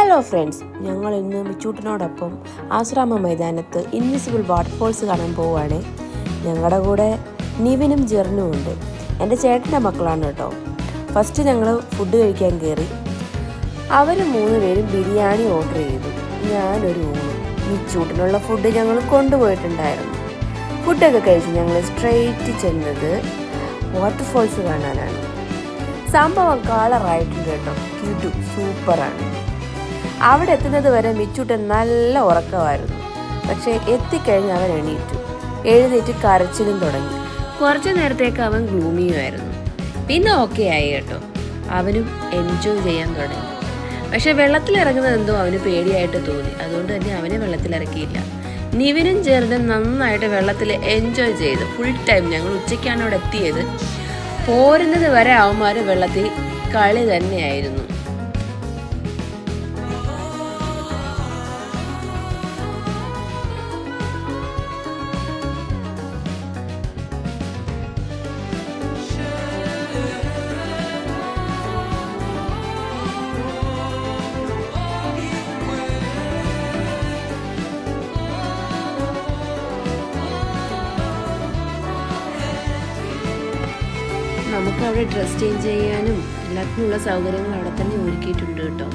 Hello friends, ഞങ്ങൾ ഇന്ന് മിച്ചൂട്ടനോടൊപ്പം ആശ്രാമ മൈതാനത്ത് ഇൻവിസിബിൾ വാട്ടർഫോൾസ് കാണാൻ പോവുകയാണ്. ഞങ്ങളുടെ കൂടെ നിവിനും ജെറിനും ഉണ്ട്. എൻ്റെ ചേട്ടൻ്റെ മക്കളാണ് കേട്ടോ. ഫസ്റ്റ് ഞങ്ങൾ ഫുഡ് കഴിക്കാൻ കയറി. അവർ 3 പേരും ബിരിയാണി ഓർഡർ ചെയ്തു. ഞാനൊരു ഊണ്. മിച്ചൂട്ടനുള്ള ഫുഡ് ഞങ്ങൾ കൊണ്ടുപോയിട്ടുണ്ടായിരുന്നു. ഫുഡൊക്കെ കഴിച്ച് ഞങ്ങൾ സ്ട്രെയിറ്റ് ചെന്നത് വാട്ടർഫോൾസ് കാണാനാണ്. സംഭവം കളറായിട്ടുണ്ട് കേട്ടോ. ക്യൂട്ടു സൂപ്പറാണ്. അവിടെ എത്തുന്നത് വരെ മിച്ചൂട്ടൻ നല്ല ഉറക്കമായിരുന്നു. പക്ഷേ എത്തിക്കഴിഞ്ഞ് അവൻ എഴുന്നേറ്റ് കരച്ചിലും തുടങ്ങി. കുറച്ചു നേരത്തേക്ക് അവൻ ഗ്ലൂമിയുമായിരുന്നു. പിന്നെ ഓക്കെ ആയി കേട്ടോ. അവനും എൻജോയ് ചെയ്യാൻ തുടങ്ങി. പക്ഷെ വെള്ളത്തിലിറങ്ങുന്നത് എന്തോ അവന് പേടിയായിട്ട് തോന്നി. അതുകൊണ്ട് തന്നെ അവനെ വെള്ളത്തിലിറക്കിയില്ല. നിവിനും ജെറിനും നന്നായിട്ട് വെള്ളത്തിൽ എൻജോയ് ചെയ്തു. ഫുൾ ടൈം ഞങ്ങൾ ഉച്ചയ്ക്കാണ് അവിടെ എത്തിയത്. പോരുന്നത് വരെ അവന്മാർ വെള്ളത്തിൽ കളി തന്നെയായിരുന്നു. നമുക്ക് അവിടെ ഡ്രസ് ചേഞ്ച് ചെയ്യാനും എല്ലാത്തിനുള്ള സൗകര്യങ്ങൾ അവിടെ തന്നെ ഒരുക്കിയിട്ടുണ്ട് കേട്ടോ.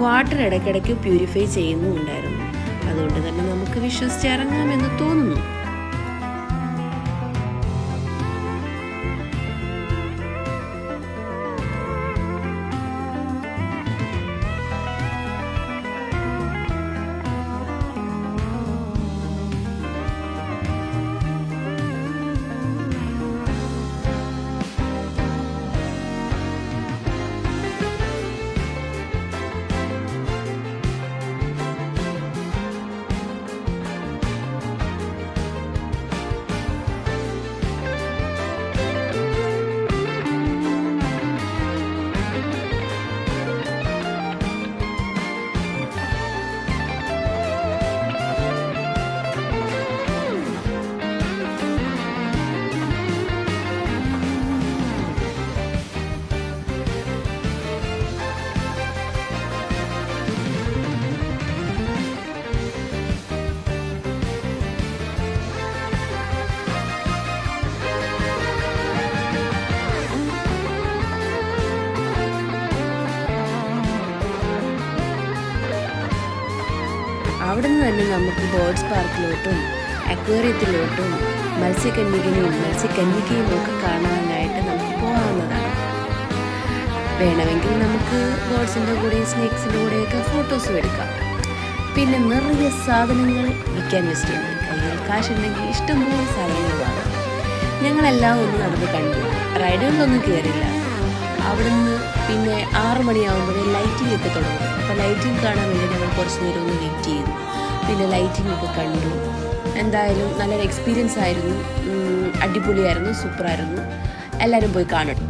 വാട്ടർ ഇടയ്ക്കിടയ്ക്ക് പ്യൂരിഫൈ ചെയ്യുന്നുണ്ടായിരുന്നു. അതുകൊണ്ട് തന്നെ നമുക്ക് വിശ്വസിച്ചിറങ്ങാമെന്ന് തോന്നുന്നു. അവിടെ നിന്ന് തന്നെ നമുക്ക് ബേർഡ്സ് പാർക്കിലോട്ടും അക്വേറിയത്തിലോട്ടും മത്സ്യക്കന്യകയും ഒക്കെ കാണാനായിട്ട് നമുക്ക് പോകാവുന്നതാണ്. വേണമെങ്കിൽ നമുക്ക് ബേർഡ്സിൻ്റെ കൂടെയും സ്നേക്സിൻ്റെ കൂടെയൊക്കെ ഫോട്ടോസും എടുക്കാം. പിന്നെ നിറയെ സാധനങ്ങൾ വിൽക്കാൻ വെച്ചിട്ടുണ്ട്. കയ്യിൽ കാശുണ്ടെങ്കിൽ ഇഷ്ടംപോലെ സാധനങ്ങൾ വാങ്ങാം. ഞങ്ങളെല്ലാം ഒന്ന് നടന്ന് കണ്ടു. റൈഡുകളിലൊന്നും കയറില്ല. അവിടുന്ന് പിന്നെ 6 മണിയാകുമ്പോഴേ ലൈറ്റിംഗ് ഒക്കെ തുടങ്ങും. അപ്പോൾ ലൈറ്റിംഗ് കാണാൻ വേണ്ടി ഞങ്ങൾ കുറച്ച് നേരം ഒന്ന് വെയിറ്റ് ചെയ്തു. പിന്നെ ലൈറ്റിംഗ് ഒക്കെ കണ്ടു. എന്തായാലും നല്ലൊരു എക്സ്പീരിയൻസ് ആയിരുന്നു. അടിപൊളിയായിരുന്നു, സൂപ്പറായിരുന്നു. എല്ലാവരും പോയി കാണണം.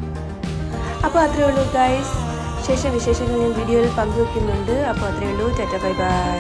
അപ്പോൾ അത്രയേ ഉള്ളൂ ഗൈസ്. വിശേഷങ്ങൾ ഞാൻ വീഡിയോയിൽ പങ്കുവെക്കുന്നുണ്ട്. അപ്പോൾ അത്രയേ ഉള്ളൂ. Tata, bye bye.